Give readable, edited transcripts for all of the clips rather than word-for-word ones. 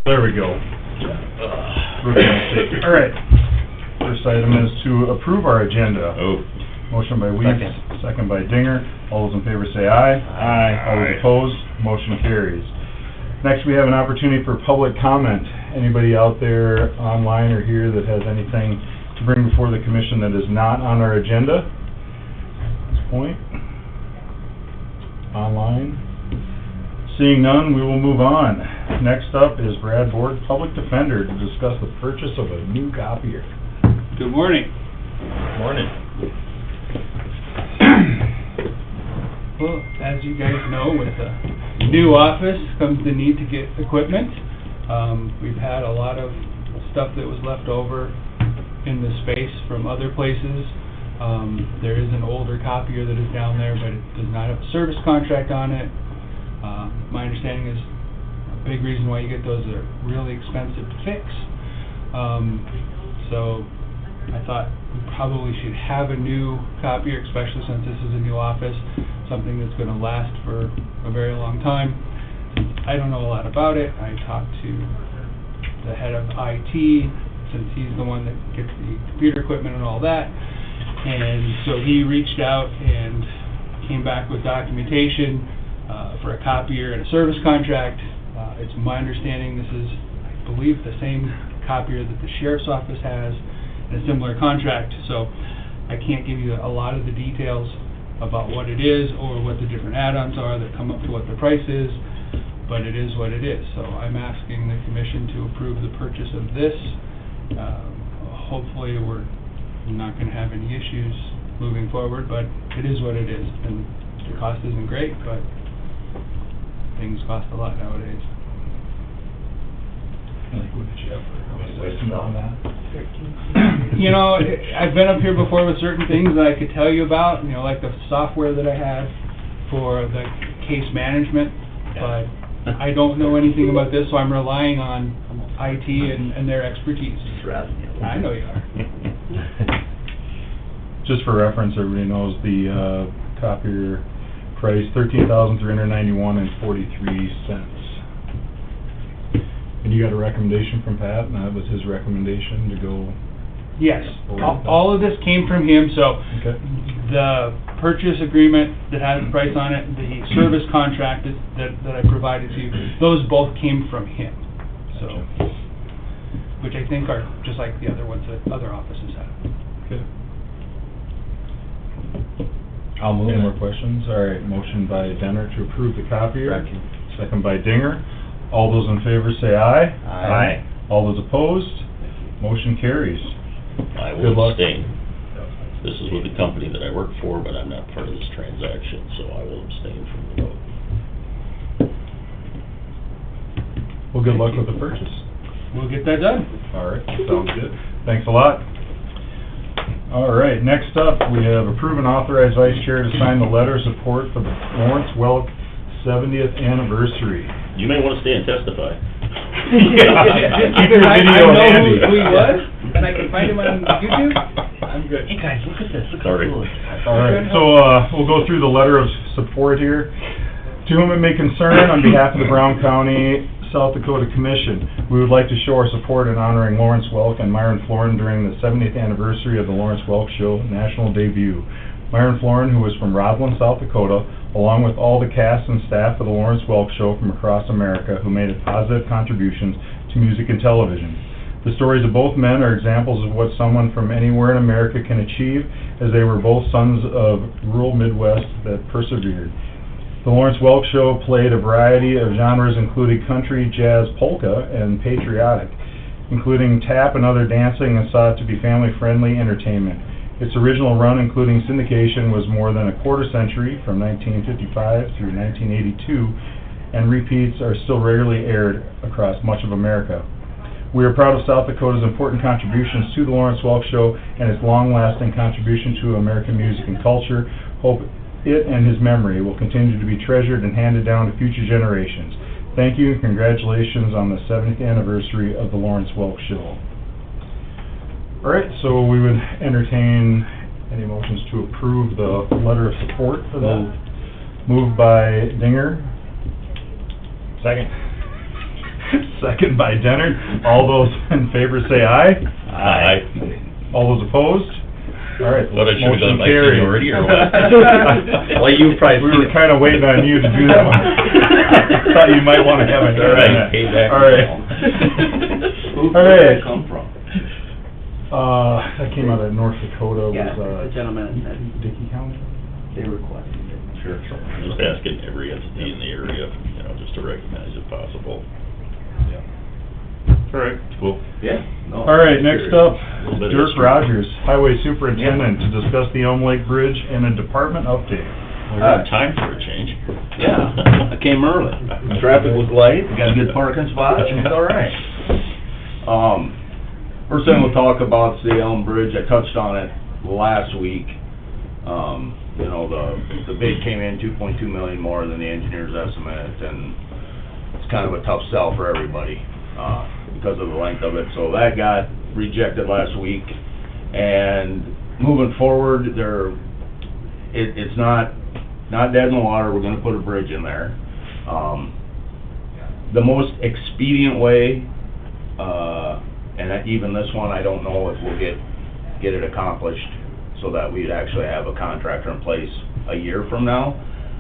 There we go. All right. First item is to approve our agenda. Oh. Motion by Weeks, second by Dinger. All those in favor say aye. Aye. All those opposed, motion carries. Next, we have an opportunity for public comment. Anybody out there online or here that has anything to bring before the commission that is not on our agenda at this point? Online? Seeing none, we will move on. Next up is Brad Board, Public Defender, to discuss the purchase of a new copier. Good morning. Morning. Well, as you guys know, with the new office comes the need to get equipment. We've had a lot of stuff that was left over in the space from other places. There is an older copier that is down there, but it does not have a service contract on it. My understanding is a big reason why you get those are really expensive to fix. So I thought we probably should have a new copier, especially since this is a new office, something that's going to last for a very long time. I don't know a lot about it. I talked to the head of IT, since he's the one that gets the computer equipment and all that. And so he reached out and came back with documentation for a copier and a service contract. It's my understanding this is, I believe, the same copier that the sheriff's office has and a similar contract. So I can't give you a lot of the details about what it is or what the different add-ons are that come up to what the price is, but it is what it is. So I'm asking the commission to approve the purchase of this. Hopefully we're not going to have any issues moving forward, but it is what it is. And the cost isn't great, but things cost a lot nowadays. On that? You know, I've been up here before with certain things that I could tell you about, you know, like the software that I had for the case management, but I don't know anything about this, so I'm relying on IT and their expertise. I know you are. Just for reference, everybody knows the copier price, $13,391.43. And you got a recommendation from Pat, and that was his recommendation to go? Yes, all of this came from him, so Okay. the purchase agreement that has the price on it, the service contract that I provided to you, those both came from him. So, which I think are just like the other ones that other offices have. Okay. I'll move. Any more questions? All right, motion by Denner to approve the copier. Second by Dinger. All those in favor say aye. Aye. All those opposed, motion carries. I Good will luck. abstain. This is with the company that I work for, but I'm not part of this transaction, so I will abstain from the vote. Well, good luck with the purchase. We'll get that done. All right, sounds good. Thanks a lot. All right, next up, we have approve and authorize Vice Chair to sign the letter of support for the Lawrence Welk 70th anniversary. You may want to stay and testify. Keep your video handy. Who he was, and I can find him on YouTube. I'm good. Hey guys, look at this. Look Sorry. how cool it is. All right, so we'll go through the letter of support here. To whom it may concern, on behalf of the Brown County, South Dakota Commission, we would like to show our support in honoring Lawrence Welk and Myron Florin during the 70th anniversary of the Lawrence Welk Show national debut. Myron Florin, who was from Roslyn, South Dakota, along with all the cast and staff of the Lawrence Welk Show from across America who made positive contributions to music and television. The stories of both men are examples of what someone from anywhere in America can achieve, as they were both sons of rural Midwest that persevered. The Lawrence Welk Show played a variety of genres including country, jazz, polka, and patriotic, including tap and other dancing, and sought to be family-friendly entertainment. Its original run, including syndication, was more than a quarter century, from 1955 through 1982, and repeats are still regularly aired across much of America. We are proud of South Dakota's important contributions to the Lawrence Welk Show and its long-lasting contribution to American music and culture. Hope it and his memory will continue to be treasured and handed down to future generations. Thank you and congratulations on the 70th anniversary of the Lawrence Welk Show. All right, so we would entertain any motions to approve the letter of support for that. Moved by Dinger. Second. Second by Dennard. All those in favor say aye. Aye. All those opposed? All right, What, I should've motion done by carried. seniority or what? Well, you probably We were seen it. kinda waiting on you to do that one. Thought you might wanna have a turn on that. Payback. All right. Who All did right. that come from? That came out of North Dakota, Yeah, was, the gentleman said Dickey County? they requested it. Sure. Just asking every entity in the area, just to recognize if possible. All right. Cool. Yeah. No, All right, next up, A little bit of Dirk history. Rogers, Highway Superintendent, to discuss the Elm Lake Bridge and a department update. We got time for a change. Yeah, I came early. Traffic was light, got a good parking spot, it's all right. First thing we'll talk about is the Elm Bridge. I touched on it last week. The bid came in 2.2 million more than the engineer's estimate, and it's kind of a tough sell for everybody, because of the length of it. So that got rejected last week, and moving forward, it's not dead in the water. We're gonna put a bridge in there. The most expedient way, and even this one, I don't know if we'll get it accomplished so that we'd actually have a contractor in place a year from now.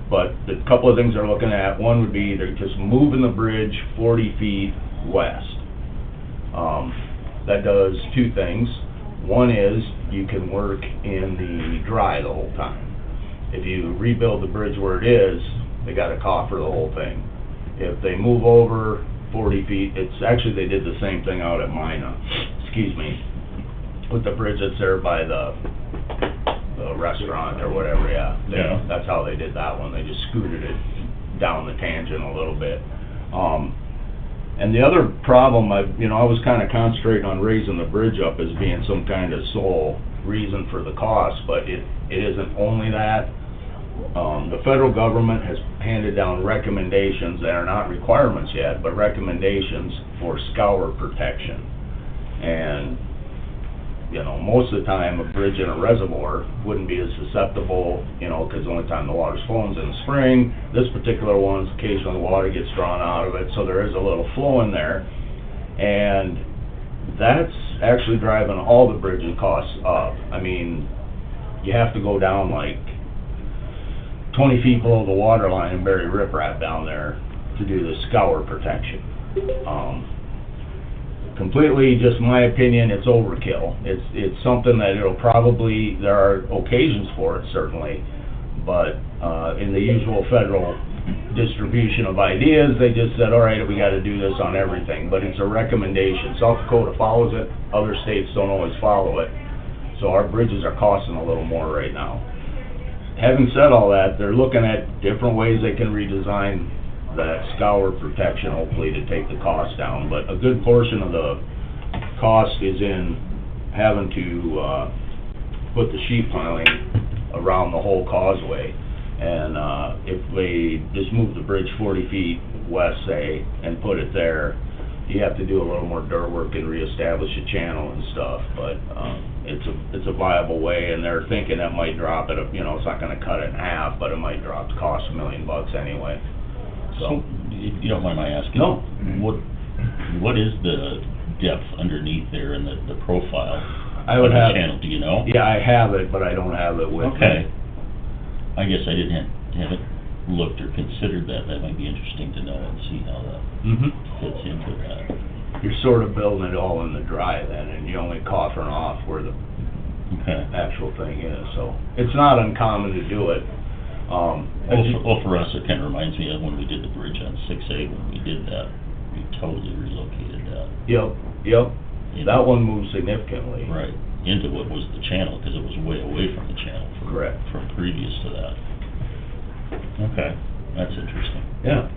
But the couple of things they're looking at, one would be they're just moving the bridge 40 feet west. That does two things. One is you can work in the dry the whole time. If you rebuild the bridge where it is, they gotta coffer the whole thing. If they move over 40 feet, they did the same thing out at Mina, with the bridge that's there by the restaurant or whatever, yeah. Yeah. That's how they did that one, they just scooted it down the tangent a little bit. And the other problem, I was kinda concentrating on raising the bridge up as being some kind of sole reason for the cost, but it isn't only that. The federal government has handed down recommendations that are not requirements yet, but recommendations for scour protection. And, most of the time, a bridge in a reservoir wouldn't be as susceptible, because the only time the water's flowing is in the spring. This particular one's occasionally the water gets drawn out of it, so there is a little flow in there. And that's actually driving all the bridging costs up. I mean, you have to go down like 20 feet below the water line and bury riprap down there to do the scour protection. Completely, just my opinion, it's overkill. It's something that there are occasions for it, certainly, but in the usual federal distribution of ideas, they just said, all right, we gotta do this on everything, but it's a recommendation. South Dakota follows it, other states don't always follow it, so our bridges are costing a little more right now. Having said all that, they're looking at different ways they can redesign that scour protection, hopefully to take the cost down, but a good portion of the cost is in having to put the sheet piling around the whole causeway. And if they just move the bridge 40 feet west, say, and put it there, you have to do a little more dirt work and reestablish a channel and stuff, but it's a viable way, and they're thinking that might drop it, it's not gonna cut it in half, but it might drop the cost $1 million anyway. So, you don't mind my asking? No. What is the depth underneath there and the profile I would of the have, channel, do you know? yeah, I have it, but I don't have it with me. Okay. I guess I haven't looked or considered that. That might be interesting to know and see how that fits into that. You're sort of building it all in the dry then, and you're only coffering off where the Okay. actual thing is, so it's not uncommon to do it. Well, for us, it kinda reminds me of when we did the bridge on 6A, when we did that, we totally relocated that. Yep, that one moved significantly. Right, into what was the channel, because it was way away from the channel. Correct. From previous to that. Okay, that's interesting. Yeah,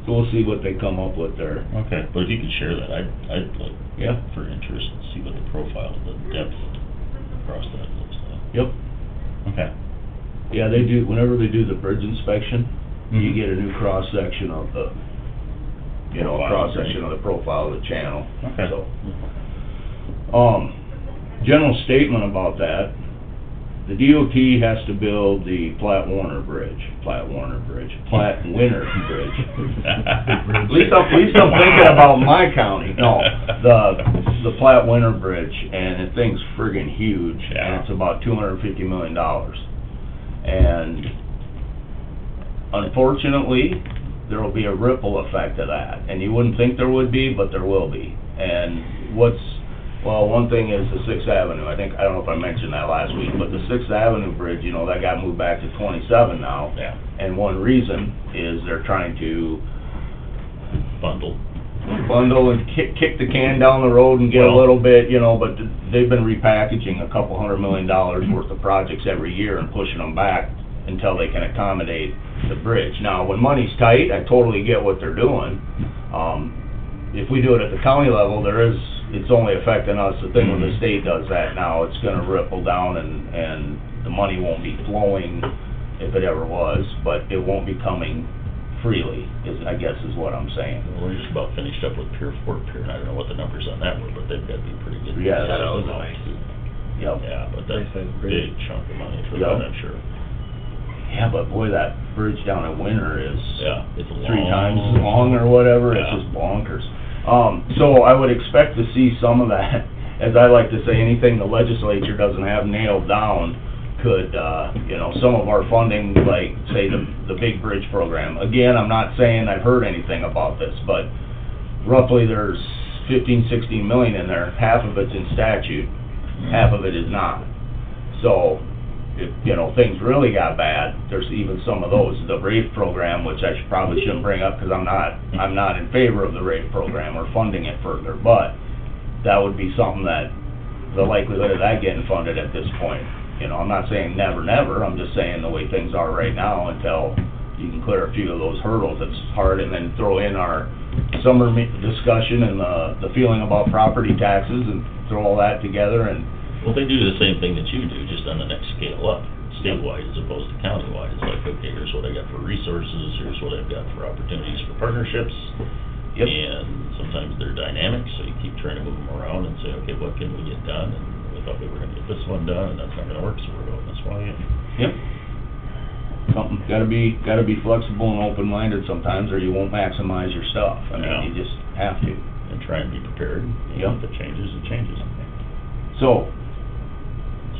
so we'll see what they come up with there. Okay, but if you could share that, I'd look Yeah. for interest and see what the profile, the depth across that looks like. Yep. Okay. Yeah, they do, whenever they do the bridge inspection, you Mhm. get a new cross-section of the, Profile, cross-section right. of the profile of the channel. Okay. So, general statement about that, the DOT has to build the Platt-Winner Bridge. At least I'm thinking about my county. No, the Platt-Winner Bridge, and the thing's friggin' huge, and it's about $250 million. And unfortunately, there will be a ripple effect of that, and you wouldn't think there would be, but there will be. And one thing is the 6th Avenue. I don't know if I mentioned that last week, but the 6th Avenue Bridge, you know, that got moved back to 27 now. Yeah. And one reason is they're trying to Bundle. and kick the can down the road and get a little bit, you know, but they've been repackaging $200 million worth of projects every year and pushing them back until they can accommodate the bridge. Now, when money's tight, I totally get what they're doing. If we do it at the county level, it's only affecting us. The thing when the state does that now, it's gonna ripple down and the money won't be flowing if it ever was, but it won't be coming freely, I guess is what I'm saying. Well, we're just about finished up with Fort Pier, and I don't know what the numbers on that were, but they've got to be pretty good. Yeah, size that was amount, nice. too. Yep. Yeah, but that's a Nice, big chunk of money for Yep. that, I'm sure. Yeah, but boy, that bridge down at Winter is Yeah, it's long. 3 times as long or whatever, it's Yeah. just bonkers. So I would expect to see some of that, as I like to say, anything the legislature doesn't have nailed down could, you know, some of our funding, like, say, the big bridge program. Again, I'm not saying I've heard anything about this, but roughly there's 15-16 million in there. Half of it's in statute, half of it is not. So, if, you know, things really got bad, there's even some of those. The RAFE program, which I probably shouldn't bring up because I'm not in favor of the RAFE program or funding it further, but that would be something that, the likelihood of that getting funded at this point. You know, I'm not saying never, never, I'm just saying the way things are right now, until you can clear a few of those hurdles, it's hard, and then throw in our summer discussion and the feeling about property taxes, and throw all that together, and Well, they do the same thing that you do, just on the next scale up, statewide as opposed to countywide. It's like, okay, here's what I got for resources, here's what I've got for opportunities for partnerships. Yep. And sometimes they're dynamic, so you keep trying to move them around and say, okay, what can we get done? And we thought we were gonna get this one done, and that's not gonna work, so we're going this way. Yep. Something, gotta be flexible and open-minded sometimes, or you won't maximize your stuff. I mean, Yeah. you just have to. And try and be prepared. You Yep. know, if it changes, it changes. So,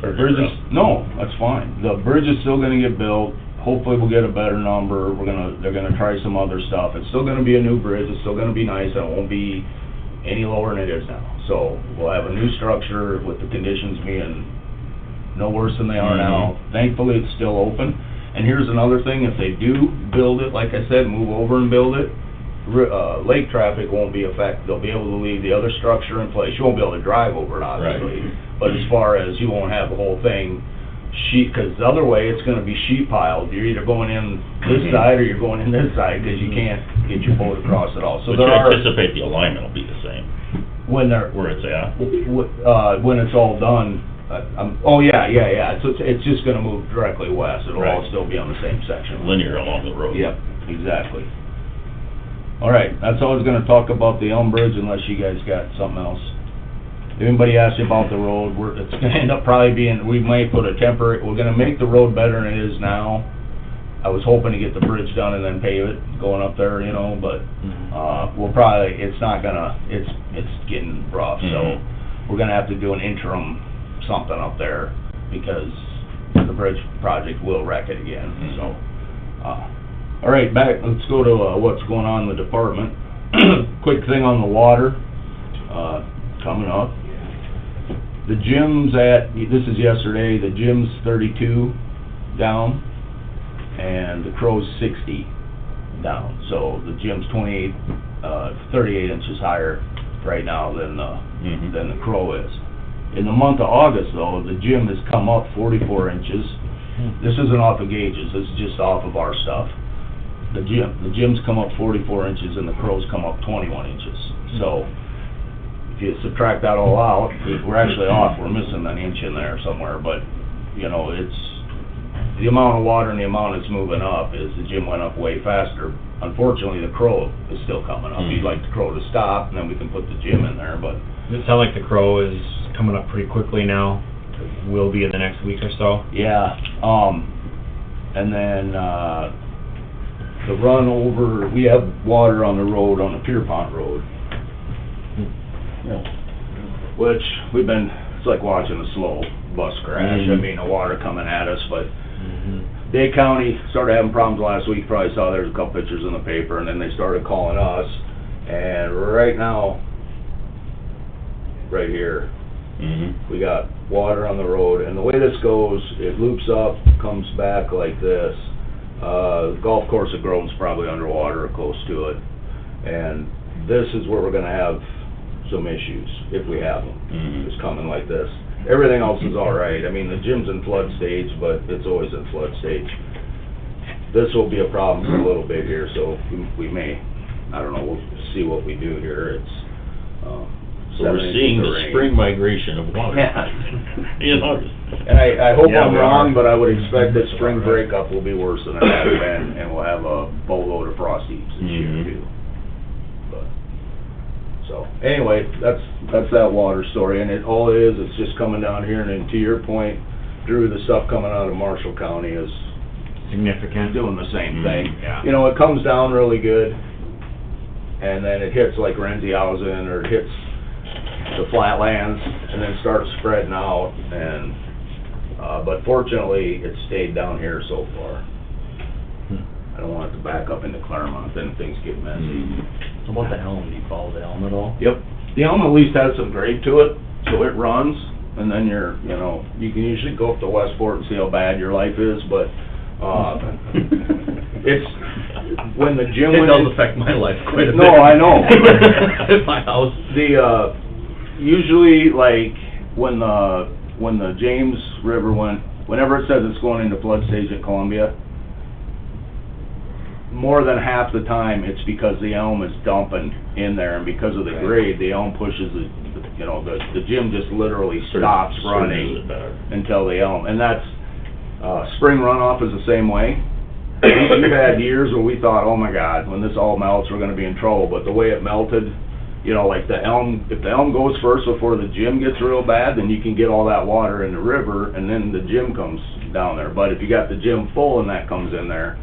Sorry to bridge is, interrupt. no, that's fine. The bridge is still gonna get built. Hopefully we'll get a better number. They're gonna try some other stuff. It's still gonna be a new bridge. It's still gonna be nice, and it won't be any lower than it is now. So, we'll have a new structure with the conditions being no worse than they are now. Thankfully, it's still open. And here's another thing, if they do build it, like I said, move over and build it, lake traffic won't be affected. They'll be able to leave the other structure in place. You won't be able to drive over it, obviously. Right. But as far as, you won't have the whole thing because the other way, it's gonna be sheet piled. You're either going in this side or you're going in this side, because you can't get your boat across at all. So But there you are, anticipate the alignment will be the same, when they're, where it's at. when it's all done, oh, yeah, so it's just gonna move directly west. It'll all Right. still be on the same section. Linear along the road. Yep, exactly. All right, that's all I was gonna talk about the Elm Bridge, unless you guys got something else. If anybody asks you about the road, it's gonna end up probably being, we might put a temporary, we're gonna make the road better than it is now. I was hoping to get the bridge done and then pave it, going up there, you know, but, we'll probably, it's not gonna, it's getting rough, so Mhm. we're gonna have to do an interim something up there, because the bridge project will wreck it again, so. All right, let's go to, what's going on in the department. Quick thing on the water, coming up. The gym's this is yesterday, the gym's 32 down, and the Crow's 60 down. So the gym's 38 inches higher right now than the Crow is. In the month of August, though, the gym has come up 44 inches. This isn't off of gauges, this is just off of our stuff. The gym's come up 44 inches, and the Crow's come up 21 inches. So, if you subtract that all out, we're actually off, we're missing an inch in there somewhere, but, you know, it's, the amount of water and the amount it's moving up is the gym went up way faster. Unfortunately, the Crow is still coming up. You'd like the Crow to stop, and then we can put the gym in there, but, Does it sound like the Crow is coming up pretty quickly now? will be in the next week or so. Yeah, and then, the run over, we have water on the road, on the Pierpont Road. Which, it's like watching a slow bus crash, I mean, the water coming at us, but Dade County started having problems last week, probably saw there's a couple pictures in the paper, and then they started calling us, and right now, right here, we got water on the road, and the way this goes, it loops up, comes back like this. Golf course at Grove's probably underwater or close to it, and this is where we're gonna have some issues, if we have them. It's coming like this. Everything else is all right. I mean, the gym's in flood stage, but it's always in flood stage. This will be a problem for a little bit here, so we may, I don't know, we'll see what we do here. It's, So we're 7 seeing inches of the rain. spring migration of water. Yeah. In August. And I hope Yeah, I'm we wrong, are. but I would expect that spring breakup will be worse than it has been, and we'll have a boatload of frost heaves this year too. But, so, anyway, that's that water story, and all it is, it's just coming down here, and then to your point, Drew, the stuff coming out of Marshall County is Significant. doing the same thing. Yeah. You know, it comes down really good, and then it hits like Renziehausen, or it hits the flatlands, and then starts spreading out, and, but fortunately, it stayed down here so far. I don't want it to back up into Claremont, then things get messy. So about the elm, do you follow the elm at all? Yep, the elm at least has some grade to it, so it runs, and then you can usually go up to Westport and see how bad your life is, but, it's, when the gym It went in. does affect my life quite a bit. No, I know. At my house. Usually, like, when the James River whenever it says it's going into flood stage at Columbia, more than half the time, it's because the elm is dumping in there, and because of the grade, the elm pushes the gym just literally stops running until the elm, and that's, spring runoff is the same way. We've had years where we thought, oh my God, when this all melts, we're gonna be in trouble, but the way it melted, like the elm, if the elm goes first before the gym gets real bad, then you can get all that water in the river, and then the gym comes down there. But if you got the gym full and that comes in there,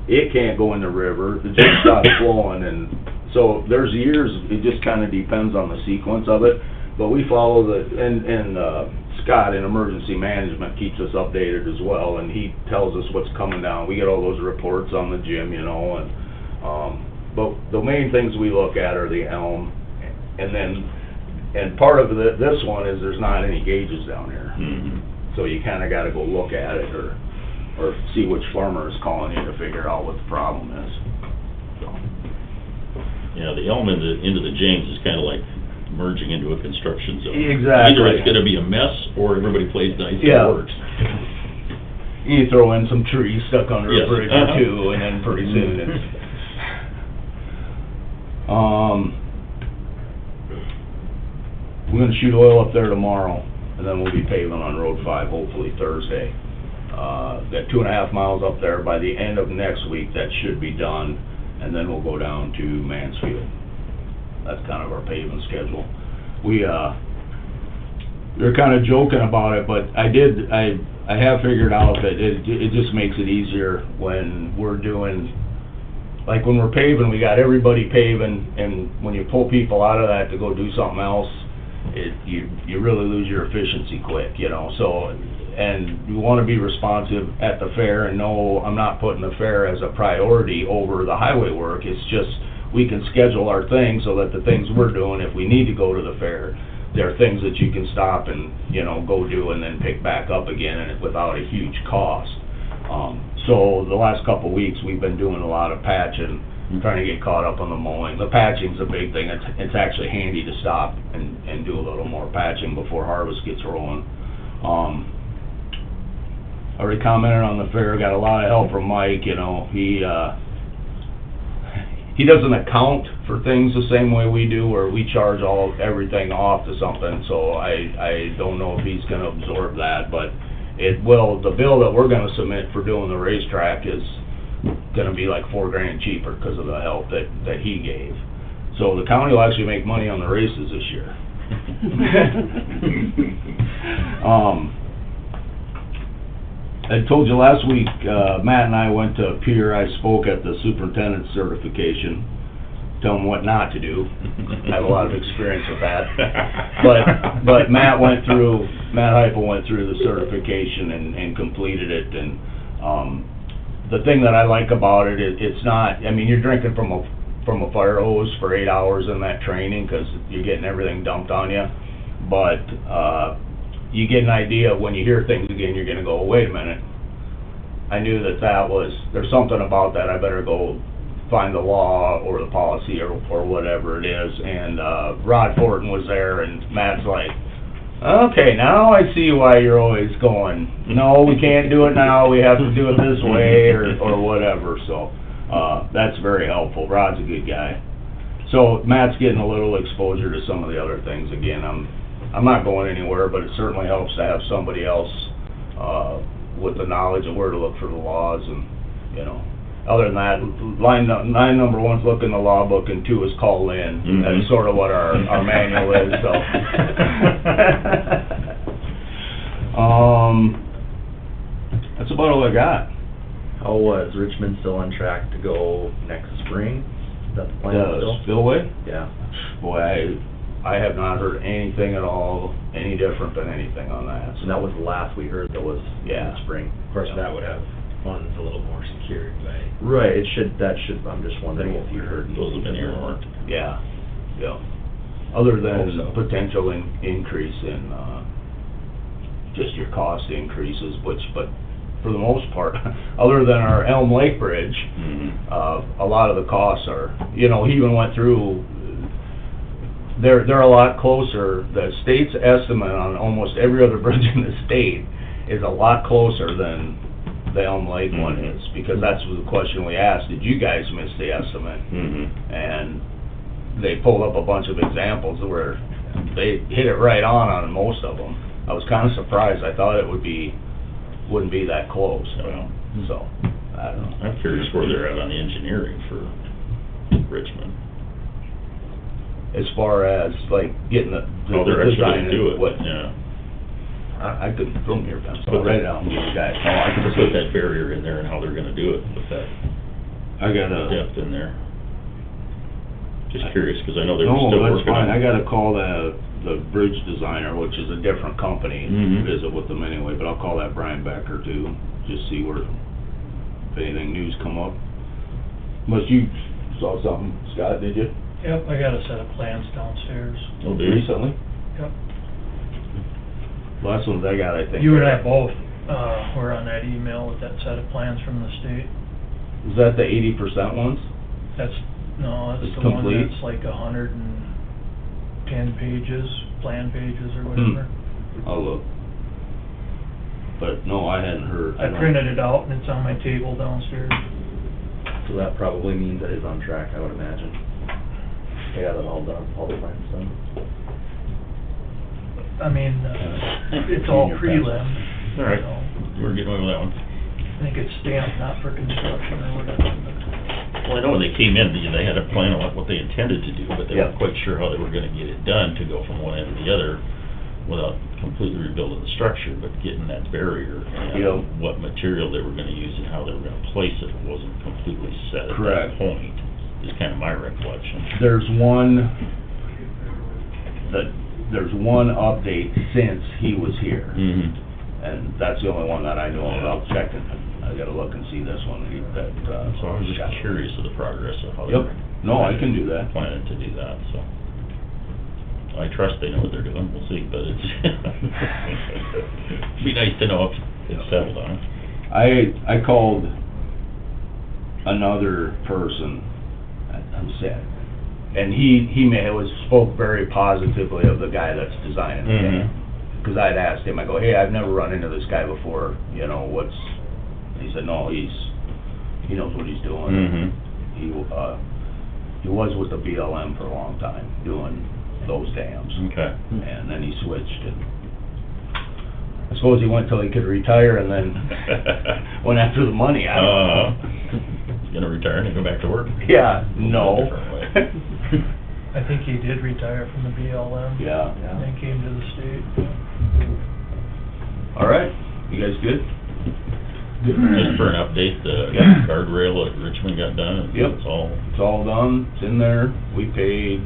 it can't go in the river, the gym stops flowing, and so there's years, it just kinda depends on the sequence of it. But we follow and Scott in emergency management keeps us updated as well, and he tells us what's coming down. We get all those reports on the gym, and, but the main things we look at are the elm, and part of this one is there's not any gauges down here. So you kinda gotta go look at it, or see which farmer is calling you to figure out what the problem is. So, Yeah, the elm into the James is kinda like merging into a construction zone. Exactly. Either it's gonna be a mess, or everybody plays nice Yeah. and works. You throw in some trees stuck under a Yes. bridge or two, and then pretty soon it's... We're gonna shoot oil up there tomorrow, and then we'll be paving on Road 5 hopefully Thursday. That 2.5 miles up there, by the end of next week, that should be done, and then we'll go down to Mansfield. That's kind of our paving schedule. We were kind of joking about it, but I have figured out that it just makes it easier when we're doing, like when we're paving, we got everybody paving, and when you pull people out of that to go do something else, you really lose your efficiency quick, so, and you want to be responsive at the fair, and no, I'm not putting the fair as a priority over the highway work. It's just, we can schedule our things so that the things we're doing, if we need to go to the fair, there are things that you can stop and, go do and then pick back up again, and without a huge cost. So the last couple of weeks, we've been doing a lot of patching, trying to get caught up on the mowing. The patching's a big thing. It's actually handy to stop and do a little more patching before harvest gets rolling. I already commented on the fair, got a lot of help from Mike, he doesn't account for things the same way we do, where we charge everything off to something, so I don't know if he's gonna absorb that, but the bill that we're gonna submit for doing the racetrack is gonna be like $4,000 cheaper because of the help that he gave. So the county will actually make money on the races this year. I told you last week, Matt and I went to Pier, I spoke at the superintendent certification, tell them what not to do. I have a lot of experience with that. But Matt Heupel went through the certification and completed it, and, the thing that I like about it, it's not, I mean, you're drinking from a fire hose for 8 hours in that training, 'cause you're getting everything dumped on you, but, you get an idea, when you hear things again, you're gonna go, wait a minute, I knew that there's something about that, I better go find the law or the policy or whatever it is, and, Rod Fortin was there, and Matt's like, okay, now I see why you're always going, no, we can't do it now, we have to do it this way, or whatever, so, that's very helpful. Rod's a good guy. So Matt's getting a little exposure to some of the other things. Again, I'm not going anywhere, but it certainly helps to have somebody else, with the knowledge of where to look for the laws, and, you know. Other than that, line number 1's look in the law book, and 2 is call in. Mhm. That's sort of what our manual is, so. That's about all I got. How, is Richmond still on track to go next spring? Is that the plan still? Spillway? Yeah. Boy, I have not heard anything at all, any different than anything on that. So that was the last we heard, that was in Yeah. the spring. Of course, that would have funds a little more secured, right? Right, I'm just wondering if you heard. Those have been earmarked. Yeah, yeah. Other than Hope so. potential increase in, just your cost increases, but for the most part, other than our Elm Lake Bridge, a lot of the costs are, you know, he even went through, they're a lot closer. The state's estimate on almost every other bridge in the state is a lot closer than the Elm Lake one is, because that's the question we asked, did you guys miss the estimate? And they pulled up a bunch of examples where they hit it right on most of them. I was kind of surprised. I thought it wouldn't be that close, Well, so, I don't know. I'm curious where they're at on the engineering for Richmond. As far as, like, getting the Oh, they're actually design gonna and do it, what, yeah. I couldn't film your fence, But but right now, you guys. Oh, I can just put that barrier in there and how they're gonna do it with that I gotta. depth in there. Just curious, 'cause I know they're No, still that's working on fine, it. I gotta call the bridge designer, which is a different company, Mhm. visit with them anyway, but I'll call that Brian Becker too, just see if anything new's come up. Unless you saw something, Scott, did you? Yep, I got a set of plans downstairs. Oh, do you? Recently? Yep. Last ones I got, I think. You and I both, were on that email with that set of plans from the state. Is that the 80% ones? No, It's that's the one complete? that's like 110 pages, plan pages or whatever. I'll look. But no, I hadn't heard. I printed it out and it's on my table downstairs. So that probably means that it's on track, I would imagine. They got it all done, all the plans done. I mean, it's all prelim. All right. so We're getting away with that one. I think it's stamped not for construction or whatever, but. Well, I know when they came in, they had a plan on what they intended to do, but they Yeah. weren't quite sure how they were gonna get it done to go from one end to the other without completely rebuilding the structure, but getting that barrier Yeah. and what material they were gonna use and how they were gonna place it wasn't completely set at Correct. that point, is kind of my recollection. There's one update since he was here, and that's the only one that I know of. I'll check it. I gotta look and see this one, So I was just curious of the progress of how they Yep. were No, I can do that. planning to do that, so. I trust they know what they're doing, we'll see, but it's, be nice to know if it's settled on. I called another person, I'm sad, and he spoke very positively of the guy that's designing the dam. Because I'd asked him, I go, hey, I've never run into this guy before, you know, he said, no, he knows what he's doing. He was with the BLM for a long time, doing those dams. Okay. And then he switched, and I suppose he went till he could retire and then went after the money, I don't know. He's gonna retire and go back to work? Yeah, no. Different way. I think he did retire from the BLM. Yeah. And came to the state. All right, you guys good? Just for an update, the Yep. guardrail at Richmond got done, and Yep. it's all, It's all done, it's in there, we paid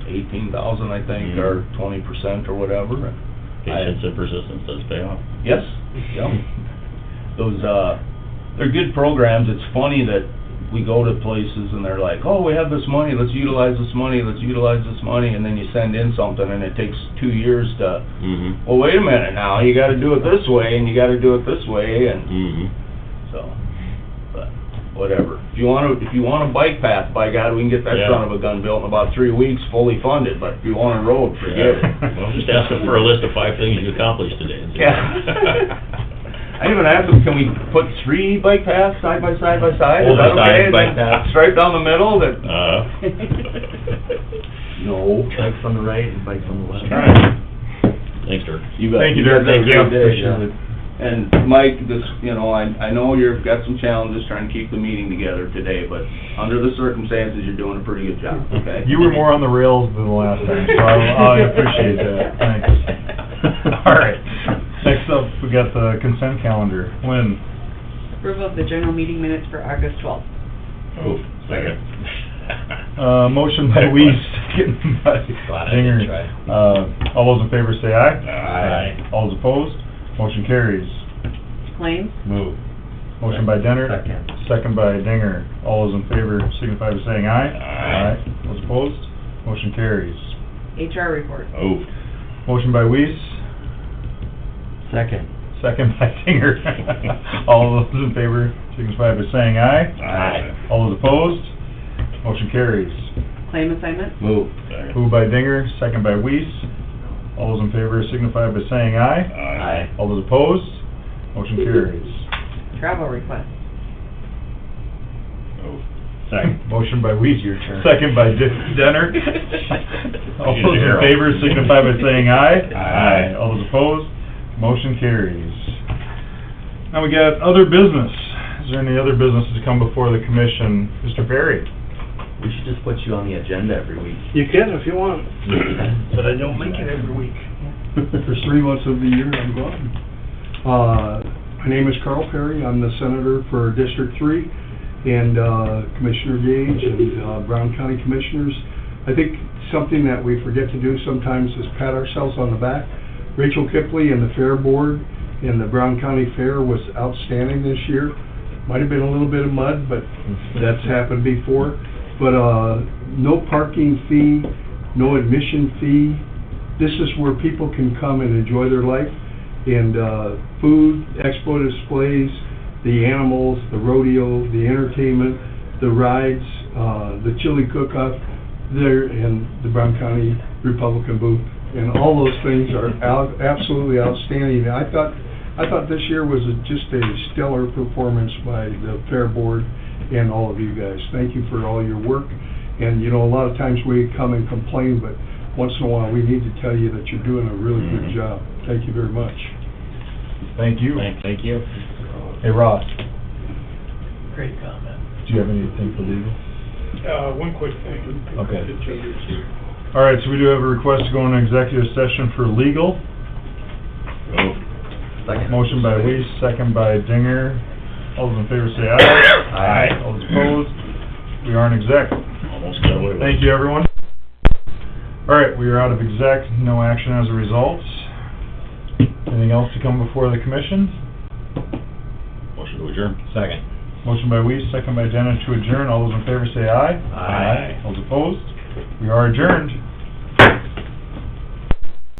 $18,000, I think, or 20% or whatever. patience and persistence does pay off. Yes, yep. Those, they're good programs. It's funny that we go to places and they're like, oh, we have this money, let's utilize this money, let's utilize this money, and then you send in something and it takes 2 years to, Mm-hmm. well, wait a minute now, you gotta do it this way, and you gotta do it this way, and Mm-hmm. so, but, whatever. If you want a bike path, by God, we can get that Yeah. son of a gun built in about 3 weeks, fully funded, but if you want a road, forget it. Well, just ask them for a list of 5 things you accomplished today. And see. Yeah. I even asked them, can we put 3 bike paths side by side by side? Is that Oversized okay? bike Then paths. Straight down the middle, that, no. Bikes on the right and bikes on the left. All right. Thanks, Dirk. You bet. Thank you, guys Dirk. have a Thank great you. day. Appreciate it. And Mike, this, you know, I know you've got some challenges trying to keep the meeting together today, but under the circumstances, you're doing a pretty good job, okay? You were more on the rails than the last time, so I appreciate that, thanks. All right, next up, we got the consent calendar. Lynn? Approval of the general meeting minutes for August 12th. Oh, second. Motion by Weiss, second by Glad I Dinger. didn't try. All those in favor say aye. Aye. All those opposed, motion carries. Claims, Move. Motion by Denner. Second. Second by Dinger. All those in favor signify by saying aye. Aye. Those opposed, motion carries. HR report. Oh. Motion by Weiss, Second. second by Dinger. All those in favor signify by saying aye. Aye. All those opposed, motion carries. Claim assignment, Move. Second. Moved by Dinger, second by Weiss. All those in favor signify by saying aye. Aye. All those opposed, motion carries. travel request. Oh. Second. Motion by Weiss. Your turn. Second by Denner. All those in favor signify by saying aye. Aye. All those opposed, motion carries. Now we got other business. Is there any other business to come before the commission? Mr. Perry? We should just put you on the agenda every week. You can if you want, but I don't make it every week. For 3 months of the year, I'm gone. My name is Carl Perry. I'm the senator for District 3, and Commissioner Gage and Brown County Commissioners. I think something that we forget to do sometimes is pat ourselves on the back. Rachel Kipley and the Fair Board and the Brown County Fair was outstanding this year. Might have been a little bit of mud, but that's happened before. But no parking fee, no admission fee. This is where people can come and enjoy their life. And food, expo displays, the animals, the rodeo, the entertainment, the rides, the chili cook-off there, and the Brown County Republican booth. And all those things are absolutely outstanding. I thought this year was just a stellar performance by the Fair Board and all of you guys. Thank you for all your work. And you know, a lot of times we come and complain, but once in a while we need to tell you that you're doing a really good job. Thank you very much. Thank you. Thank you. Hey, Ross, Great comment. do you have anything for legal? One quick thing. Okay. All right, so we do have a request to go into executive session for legal. Oh. Second. Motion by Weiss, second by Dinger. All those in favor say aye. Aye. All those opposed, we are in exec. Almost got away with it. Thank you, everyone. All right, we are out of exec, no action as a result. Anything else to come before the commission? Motion to adjourn. Second. Motion by Weiss, second by Dennis to adjourn. All those in favor say aye. Aye. All those opposed, we are adjourned.